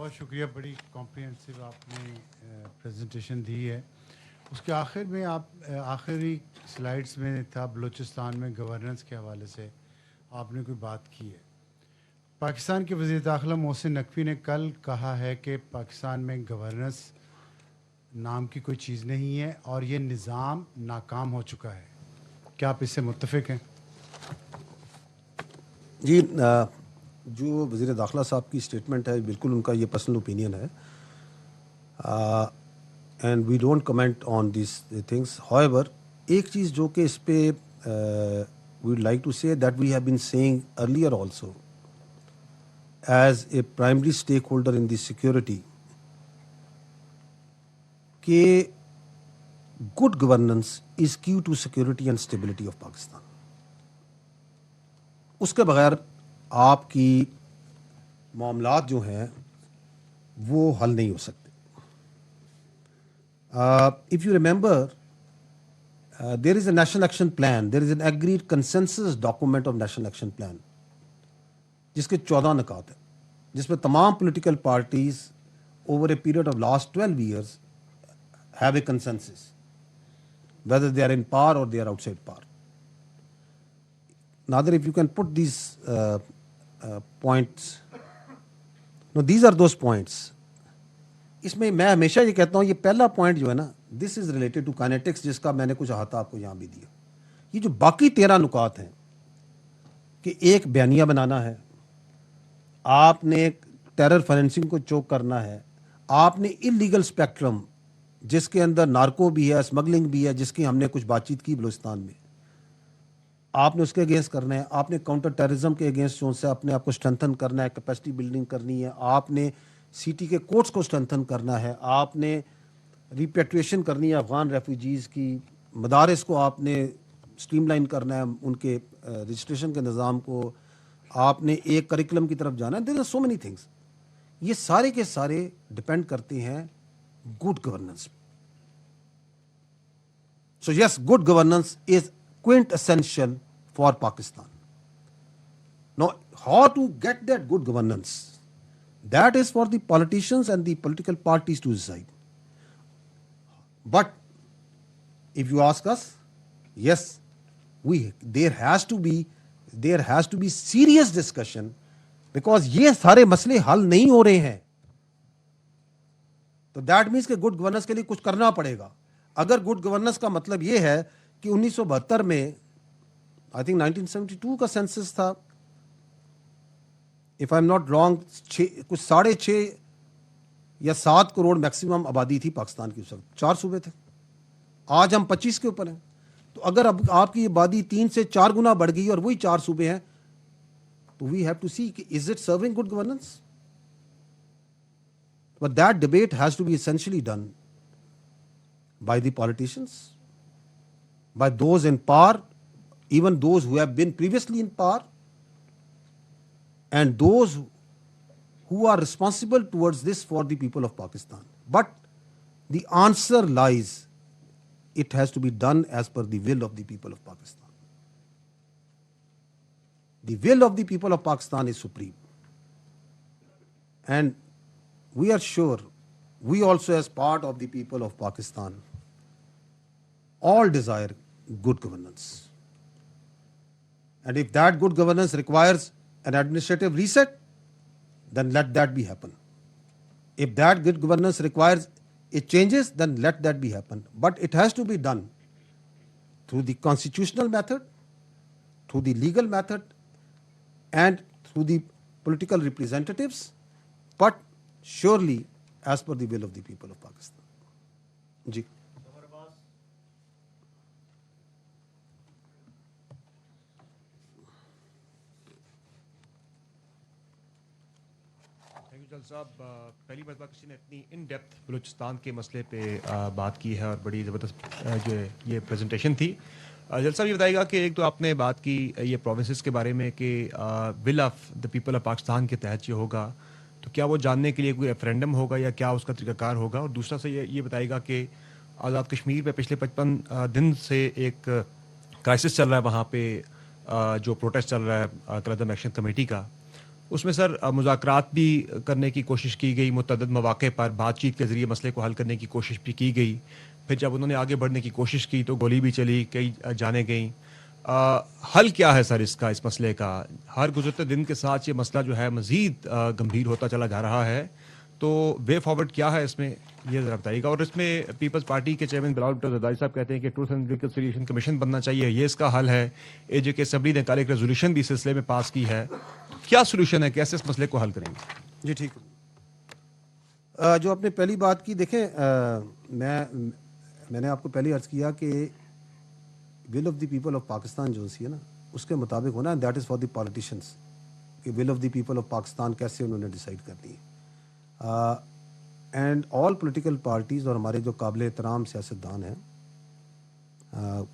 بہت شکریہ, بڑی کمپریہنسو آپ نے پریزنٹیشن دی ہے. اس کے آخر میں آپ آخری سلائڈس میں تھا بلوچستان میں گورننس کے حوالے سے آپ نے کوئی بات کی ہے. پاکستان کے وزیر داخلہ محسن نقوی نے کل کہا ہے کہ پاکستان میں گورننس نام کی کوئی چیز نہیں ہے اور یہ نظام ناکام ہو چکا ہے. کیا آپ اس سے متفق ہیں؟ جی, جو وزیر داخلہ صاحب کی اسٹیٹمنٹ ہے بالکل ان کا یہ پرسنل اوپینین ہے, and we don't comment on these things. However ایک چیز جو کہ اس پہ we like to say that we have been saying earlier also as a primary stakeholder in the security کہ good governance is key to security and stability of Pakistan. اس کے بغیر آپ کی معاملات جو ہیں وہ حل نہیں ہو سکتے. If you remember there is a national action plan, there is an agreed consensus document of national action plan جس کے 14 نکات ہیں, جس میں تمام political parties over a period of last 12 years have a consensus whether they are in power or they are outside power. Nader, if you can put these points. No, these are those points. اس میں میں ہمیشہ یہ کہتا ہوں, یہ پہلا point جو ہے نا, دس از ریلیٹڈ ٹو کائنیٹکس, جس کا میں نے کچھ احاطہ آپ کو یہاں بھی دیا. یہ جو باقی 13 نکات ہیں کہ ایک بیانیہ بنانا ہے, آپ نے ٹیرر فائنینسنگ کو چوک کرنا ہے, آپ نے انلیگل اسپیکٹرم جس کے اندر نارکو بھی ہے, اسمگلنگ بھی ہے, جس کی ہم نے کچھ بات چیت کی بلوچستان میں, آپ نے اس کے اگینسٹ کرنا ہے. آپ نے کاؤنٹر ٹیررزم کے اگینسٹ جو سے اپنے آپ کو اسٹرینتھن کرنا ہے, کیپیسٹی بلڈنگ کرنی ہے. آپ نے سی ٹی کے کورٹس کو اسٹرینتھن کرنا ہے. آپ نے ریپیٹریشن کرنی ہے افغان ریفیوجیز کی. مدارس کو آپ نے اسٹریم لائن کرنا ہے, ان کے رجسٹریشن کے نظام کو. آپ نے ایک کریکولم کی طرف جانا ہے. There are so many things. یہ سارے کے سارے ڈپینڈ کرتے ہیں good governance. So yes, good governance is quintessential for Pakistan. Now, how to get that good governance? That is for the politicians and the political parties to decide. But if you ask us, yes, there has to be serious discussion, because یہ سارے مسئلے حل نہیں ہو رہے ہیں. تو that means کہ good governance کے لیے کچھ کرنا پڑے گا. اگر گڈ گورننس کا مطلب یہ ہے کہ 1972 میں آئی تھنک 1972 کا سینسس تھا, if I am not wrong, کچھ 6.5 یا 7 کروڑ میکسیمم آبادی تھی پاکستان کی. اس وقت 4 صوبے تھے, آج ہم 25 کے اوپر ہیں. تو اگر اب آپ کی آبادی 3 سے 4 گنا بڑھ گئی اور وہی 4 صوبے ہیں, تو وی ہیو ٹو سی کہ is it serving good governance. But that debate has to be essentially done by the politicians, by those in power, even those who have been previously in power, and those who are responsible towards this for the people of Pakistan. But the answer lies, it has to be done as per the will of the people of Pakistan. The will of the people of Pakistan is supreme. And we are sure, we also as part of the people of Pakistan, all desire good governance. And if that good governance requires an administrative reset, then let that be happen. If that good governance requires it changes, then let that be happen. But it has to be done through the constitutional method, through the legal method, and through the political representatives, but surely as per the will of the people of Pakistan. Ji. صاحب, پہلی مرتبہ کسی نے اتنی in depth Balochistan کے مسئلے پہ بات کی ہے اور بڑی زبردست جو یہ پریزنٹیشن تھی. جل صاحب یہ بتائیے گا کہ ایک تو آپ نے بات کی یہ پروونسز کے بارے میں کہ will of the people of Pakistan کے تحت یہ ہوگا, تو کیا وہ جاننے کے لیے کوئی ریفرینڈم ہوگا یا کیا اس کا طریقہ کار ہوگا؟ اور دوسرا سے یہ بتائیے گا کہ آزاد کشمیر پہ پچھلے 55 دن سے ایک کرائسس چل رہا ہے وہاں پہ, جو پروٹیسٹ چل رہا ہے قلعہ ایکشن کمیٹی کا, اس میں سر مذاکرات بھی کرنے کی کوشش کی گئی، متعدد مواقع پر بات چیت کے ذریعے مسئلے کو حل کرنے کی کوشش بھی کی گئی. پھر جب انہوں نے آگے بڑھنے کی کوشش کی تو گولی بھی چلی، کئی جانیں گئیں. حل کیا ہے سر اس کا، اس مسئلے کا؟ ہر گزرتے دن کے ساتھ یہ مسئلہ جو ہے مزید گمبھیر ہوتا چلا جا رہا ہے، تو وے فارورڈ کیا ہے اس میں، یہ ذرا بتائیے گا. اور اس میں پیپلز پارٹی کے چیئرمین بلاول بھٹو زرداری صاحب کہتے ہیں کہ ٹروتھ اینڈ ریکنسیلیشن کمیشن بننا چاہیے، یہ اس کا حل ہے. اے جے کے اسمبلی نے کل ایک ریزولوشن بھی اس سلسلے میں پاس کی ہے. کیا سولوشن ہے، کیسے اس مسئلے کو حل کریں گے؟ جی ٹھیک ہے. جو آپ نے پہلی بات کی، دیکھیں میں نے آپ کو پہلے عرض کیا کہ will of the people of Pakistan جو سی ہے نا اس کے مطابق ہونا ہے. That is for the politicians کہ will of the people of Pakistan کیسے انہوں نے ڈیسائیڈ کرنی ہے. اینڈ آل پولیٹیکل پارٹیز اور ہمارے جو قابل احترام سیاستدان ہیں،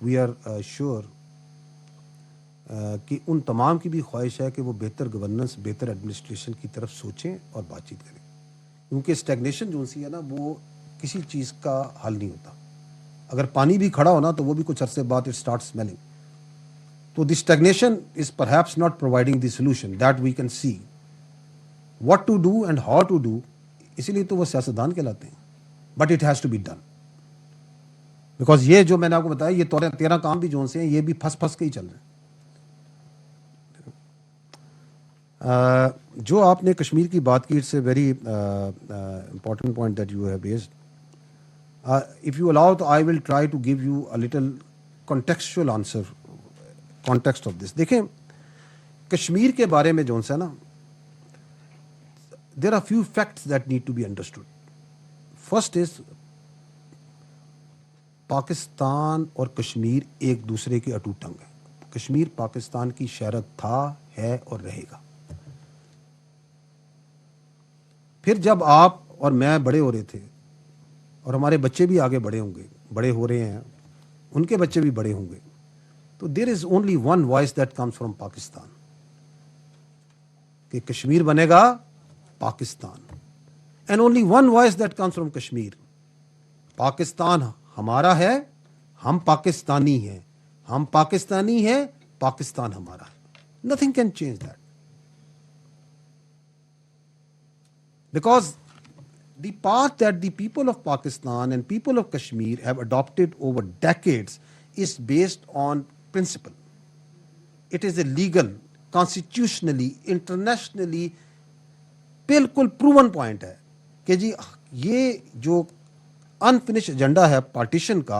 وی آر شیور کہ ان تمام کی بھی خواہش ہے کہ وہ بہتر گورننس، بہتر ایڈمنسٹریشن کی طرف سوچیں اور بات چیت کریں. کیونکہ اسٹیگنیشن جو سی ہے نا وہ کسی چیز کا حل نہیں ہوتا. اگر پانی بھی کھڑا ہونا تو وہ بھی کچھ عرصے بعد اٹ اسٹارٹ اسمیلنگ. تو the stagnation is perhaps not providing the solution that we can see what to do and how to do. اسی لیے تو وہ سیاستدان کہلاتے ہیں. But it has to be done because یہ جو میں نے آپ کو بتایا یہ 13 کام بھی جو سے ہیں یہ بھی پھنس کے ہی چل رہے ہیں. جو آپ نے کشمیر کی بات کی، it's a very important point that you have raised. If you allow تو I will try to give you a little contextual answer, context of this. دیکھیں کشمیر کے بارے میں جو ہے نا there are few facts that need to be understood. First is Pakistan اور کشمیر ایک دوسرے کے اٹوٹ انگ ہیں. کشمیر پاکستان کی شہرت تھا، ہے اور رہے گا. پھر جب آپ اور میں بڑے ہو رہے تھے اور ہمارے بچے بھی آگے بڑے ہوں گے، بڑے ہو رہے ہیں، ان کے بچے بھی بڑے ہوں گے، تو there is only one voice that comes from Pakistan کہ کشمیر بنے گا Pakistan. And only one voice that comes from Kashmir. Pakistan ہمارا ہے، ہم پاکستانی ہیں، ہم پاکستانی ہیں، پاکستان ہمارا ہے. Nothing can change that because the path that the people of Pakistan and people of Kashmir have adopted over decades is based on principle. It is a legal, constitutionally, internationally بالکل proven point ہے کہ جی یہ جو unfinished agenda ہے partition کا،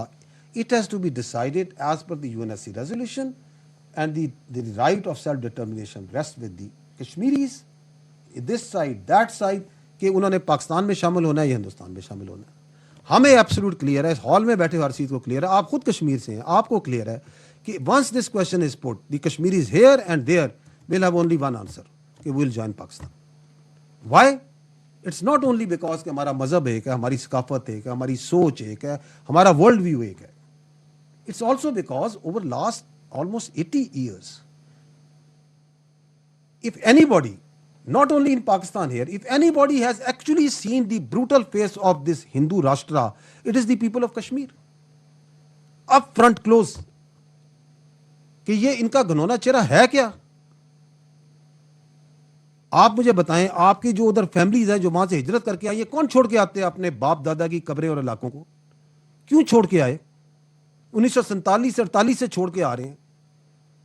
it has to be decided as per the UNSC resolution and the right of self determination rest with the Kashmiris this side that side کہ انہوں نے پاکستان میں شامل ہونا ہے یا ہندوستان میں شامل ہونا ہے. ہمیں ایبسولوٹ کلیئر ہے، اس ہال میں بیٹھے ہر چیز کو کلیئر ہے. آپ خود کشمیر سے ہیں، آپ کو کلیئر ہے کہ once this question is put the Kashmiris here and there will have only one answer کہ we will join Pakistan. Why? It's not only because کہ ہمارا مذہب ایک ہے، ہماری ثقافت ایک ہے، ہماری سوچ ایک ہے، ہمارا ورلڈ ویو ایک ہے. It's also because over last almost 80 years if anybody, not only in Pakistan here, if anybody has actually seen the brutal face of this Hindu Rashtra, it is the people of Kashmir. Up front close کہ یہ ان کا گھنونا چہرہ ہے کیا. آپ مجھے بتائیں، آپ کی جو ادھر فیملیز ہیں جو وہاں سے ہجرت کر کے آئی ہیں، کون چھوڑ کے آتے ہیں اپنے باپ دادا کی قبریں اور علاقوں کو؟ کیوں چھوڑ کے آئے؟ 1947 سے 48 سے چھوڑ کے آ رہے ہیں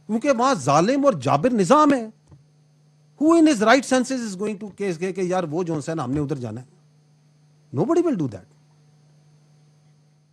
کیونکہ وہاں ظالم اور جابر نظام ہے. Who in his right senses is going to کہ یار وہ جو ہے نا ہم نے ادھر جانا ہے؟ Nobody will do that.